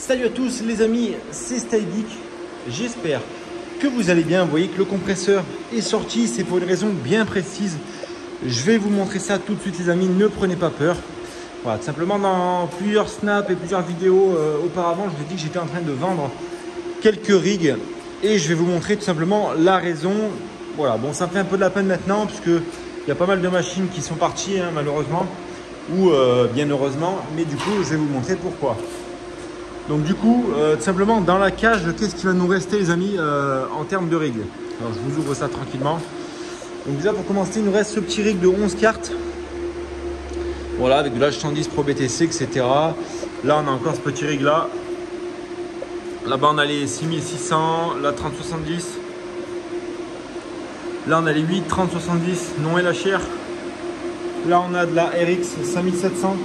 Salut à tous les amis, c'est StyleGeek. J'espère que vous allez bien. Vous voyez que le compresseur est sorti, c'est pour une raison bien précise. Je vais vous montrer ça tout de suite les amis, ne prenez pas peur. Voilà, tout simplement dans plusieurs snaps et plusieurs vidéos auparavant, je vous ai dit que j'étais en train de vendre quelques rigs et je vais vous montrer tout simplement la raison. Voilà, bon ça me fait un peu de la peine maintenant puisque il y a pas mal de machines qui sont parties malheureusement ou bien heureusement, mais du coup je vais vous montrer pourquoi. Donc du coup, tout simplement dans la cage, qu'est-ce qui va nous rester les amis en termes de rig? Alors je vous ouvre ça tranquillement. Donc déjà pour commencer, il nous reste ce petit rig de 11 cartes. Voilà, avec de l'H110 Pro BTC, etc. Là on a encore ce petit rig là. Là-bas on a les 6600, la 3070. Là on a les 8 3070 non LHR. Là on a de la RX 5700.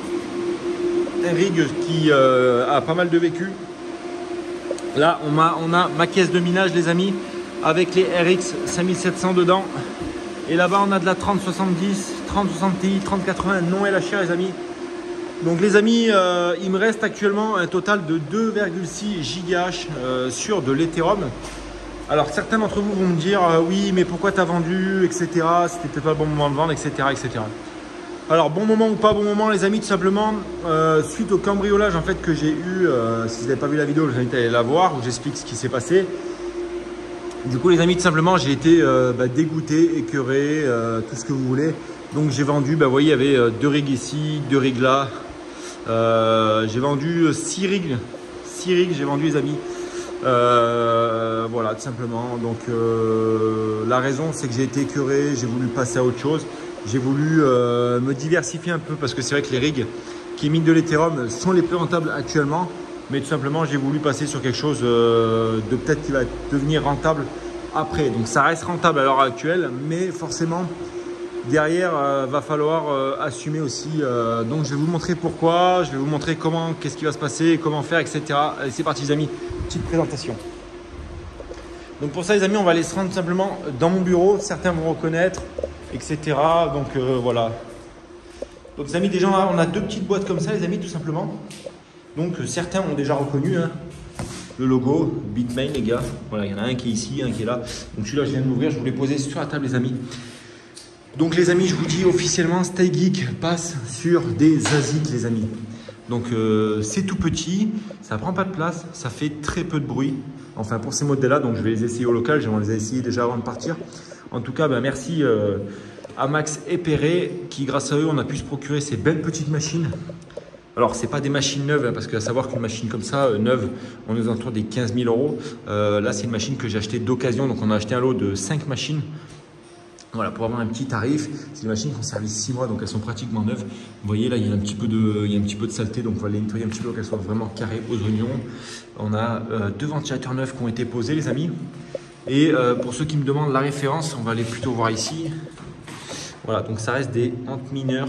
Un rig qui a pas mal de vécu. Là on a ma caisse de minage les amis avec les RX 5700 dedans. Et là-bas on a de la 3070, 3060 Ti, 3080 non LHR les amis. Donc les amis, il me reste actuellement un total de 2,6 GHz sur de l'Ethereum. Alors certains d'entre vous vont me dire oui mais pourquoi tu as vendu, etc. C'était peut-être pas le bon moment de vendre, etc. etc. Alors bon moment ou pas bon moment les amis, tout simplement suite au cambriolage en fait que j'ai eu, si vous n'avez pas vu la vidéo je vous invite à aller la voir où j'explique ce qui s'est passé. Du coup les amis tout simplement j'ai été dégoûté, écœuré, tout ce que vous voulez. Donc j'ai vendu, vous voyez il y avait 2 rigs ici, 2 rigs là. J'ai vendu 6 rigs j'ai vendu les amis. Voilà tout simplement. Donc la raison c'est que j'ai été écœuré, j'ai voulu passer à autre chose. J'ai voulu me diversifier un peu parce que c'est vrai que les rigs qui minent de l'Ethereum sont les plus rentables actuellement. Mais tout simplement, j'ai voulu passer sur quelque chose de peut-être qui va devenir rentable après. Donc ça reste rentable à l'heure actuelle, mais forcément, derrière, va falloir assumer aussi. Donc je vais vous montrer pourquoi, je vais vous montrer comment, qu'est-ce qui va se passer, comment faire, etc. Allez, c'est parti les amis, petite présentation. Donc pour ça les amis, on va aller se rendre tout simplement dans mon bureau. Certains vont reconnaître, etc. Donc voilà. Donc les amis, déjà on a 2 petites boîtes comme ça les amis, tout simplement. Donc certains ont déjà reconnu le logo Bitmain les gars. Voilà, il y en a un qui est ici, un qui est là. Donc celui-là je viens de l'ouvrir, je vous l'ai posé sur la table les amis. Donc les amis, je vous dis officiellement StyleGeek passe sur des ASIC les amis. Donc c'est tout petit, ça prend pas de place, ça fait très peu de bruit. Enfin pour ces modèles là, donc je vais les essayer au local, je vais les essayer déjà avant de partir. En tout cas, merci à Max et Perret qui grâce à eux on a pu se procurer ces belles petites machines. Alors, ce n'est pas des machines neuves, parce qu'à savoir qu'une machine comme ça, neuve, on est aux alentours des 15 000 euros. Là, c'est une machine que j'ai achetée d'occasion. Donc, on a acheté un lot de 5 machines. Voilà, pour avoir un petit tarif. C'est des machines qui ont servi 6 mois, donc elles sont pratiquement neuves. Vous voyez, là, il y a un petit peu de saleté. Donc, on va les nettoyer un petit peu pour qu'elles soient vraiment carrées aux oignons. On a 2 ventilateurs neufs qui ont été posés, les amis. Et pour ceux qui me demandent la référence, on va aller plutôt voir ici. Voilà, donc ça reste des mineurs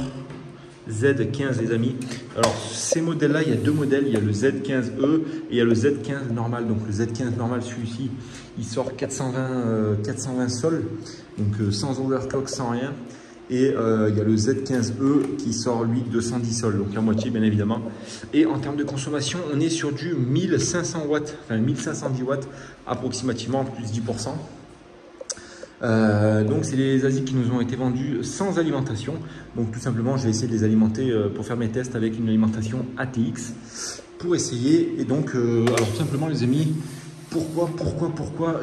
Z15 les amis. Alors ces modèles là, il y a 2 modèles, il y a le Z15E et il y a le Z15 normal. Donc le Z15 normal, celui-ci il sort 420 sols, donc sans overclock, sans rien. Et il y a le Z15E qui sort lui 210 sols, donc la moitié bien évidemment. Et en termes de consommation, on est sur du 1500 watts, enfin 1510 watts approximativement, plus 10%. Donc c'est les ASIC qui nous ont été vendus sans alimentation. Donc tout simplement je vais essayer de les alimenter pour faire mes tests avec une alimentation ATX pour essayer. Et donc alors tout simplement les amis, pourquoi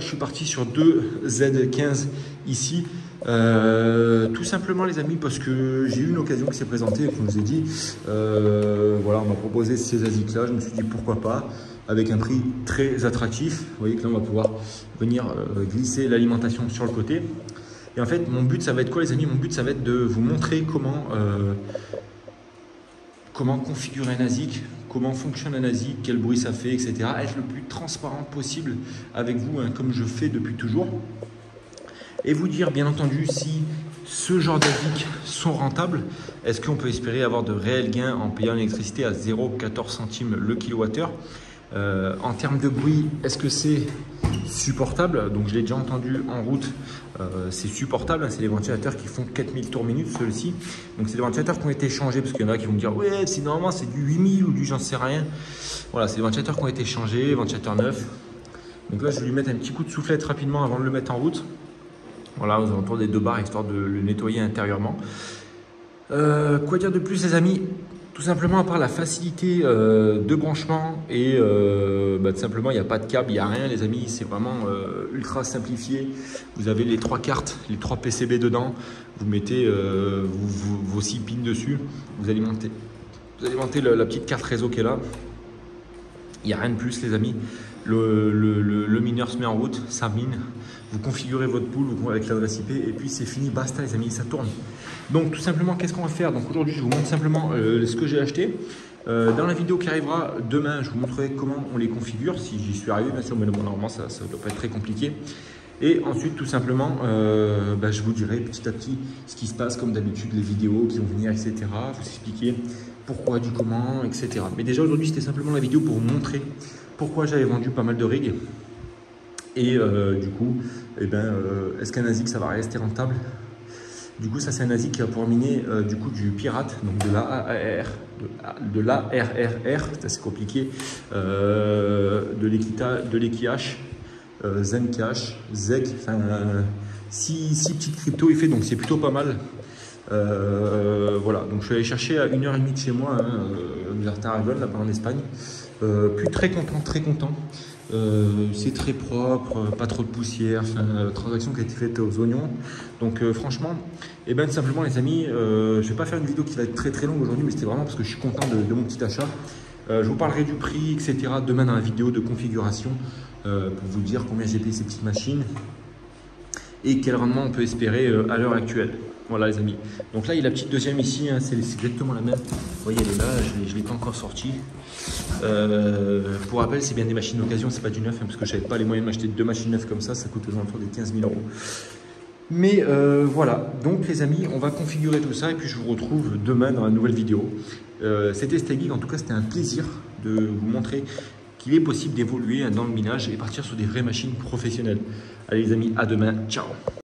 je suis parti sur 2 Z15 ici. Tout simplement les amis parce que j'ai eu une occasion qui s'est présentée, comme je vous ai dit. Voilà, on m'a proposé ces ASIC là, je me suis dit pourquoi pas, avec un prix très attractif. Vous voyez que là on va pouvoir venir glisser l'alimentation sur le côté. Et en fait mon but ça va être quoi les amis? Mon but ça va être de vous montrer comment configurer un ASIC, comment fonctionne un ASIC, quel bruit ça fait, etc. Être le plus transparent possible avec vous, comme je fais depuis toujours. Et vous dire bien entendu si ce genre d'ASIC sont rentables. Est-ce qu'on peut espérer avoir de réels gains en payant l'électricité à 0,14 centimes le kilowattheure? En termes de bruit, est-ce que c'est supportable? Donc je l'ai déjà entendu en route, c'est supportable, hein, c'est des ventilateurs qui font 4000 tours minute, ceux-ci. Donc c'est des ventilateurs qui ont été changés, parce qu'il y en a qui vont me dire ouais, normalement c'est du 8000 ou du j'en sais rien. Voilà, c'est des ventilateurs qui ont été changés, ventilateurs neufs. Donc là je vais lui mettre un petit coup de soufflette rapidement avant de le mettre en route. Voilà, aux alentours des 2 bars, histoire de le nettoyer intérieurement. Quoi dire de plus les amis? Tout simplement, à part la facilité de branchement et tout simplement, il n'y a pas de câble, il n'y a rien les amis, c'est vraiment ultra simplifié. Vous avez les 3 cartes, les 3 PCB dedans, vous mettez vos 6 pins dessus, vous alimentez la petite carte réseau qui est là. Il n'y a rien de plus les amis. Le mineur se met en route, ça mine. Vous configurez votre pool avec l'adresse IP et puis c'est fini, basta les amis, ça tourne. Donc tout simplement, qu'est-ce qu'on va faire? Donc aujourd'hui, je vous montre simplement ce que j'ai acheté. Dans la vidéo qui arrivera demain, je vous montrerai comment on les configure, si j'y suis arrivé, bien sûr, mais normalement ça ne doit pas être très compliqué. Et ensuite, tout simplement, je vous dirai petit à petit ce qui se passe, comme d'habitude, les vidéos qui vont venir, etc. Vous expliquer pourquoi, du comment, etc. Mais déjà aujourd'hui, c'était simplement la vidéo pour vous montrer pourquoi j'avais vendu pas mal de rigs. Et du coup, est-ce qu'un ASIC ça va rester rentable? Du coup, ça c'est un ASIC qui va pouvoir miner du coup du pirate, donc de l'ARRR, c'est assez compliqué, de l'Equihash, Zencash, ZEC, enfin 6 petites cryptos il fait, donc c'est plutôt pas mal. Voilà, donc je suis allé chercher à 1h30 de chez moi, vers Tarragone, là-bas en Espagne. Puis très content. C'est très propre, pas trop de poussière, transaction qui a été faite aux oignons. Donc franchement, tout simplement les amis, je vais pas faire une vidéo qui va être très longue aujourd'hui, mais c'était vraiment parce que je suis content de mon petit achat. Je vous parlerai du prix, etc. demain dans la vidéo de configuration pour vous dire combien j'ai payé ces petites machines et quel rendement on peut espérer à l'heure actuelle. Voilà les amis. Donc là il y a la petite deuxième ici, hein, c'est exactement la même. Vous voyez elle est là, je ne l'ai pas encore sortie. Pour rappel c'est bien des machines d'occasion, c'est pas du neuf, hein, parce que je n'avais pas les moyens de m'acheter 2 machines neuves comme ça coûte aux alentours des 15 000 euros. Mais voilà, donc les amis, on va configurer tout ça et puis je vous retrouve demain dans la nouvelle vidéo. C'était STEGeek, en tout cas c'était un plaisir de vous montrer qu'il est possible d'évoluer dans le minage et partir sur des vraies machines professionnelles. Allez les amis, à demain, ciao!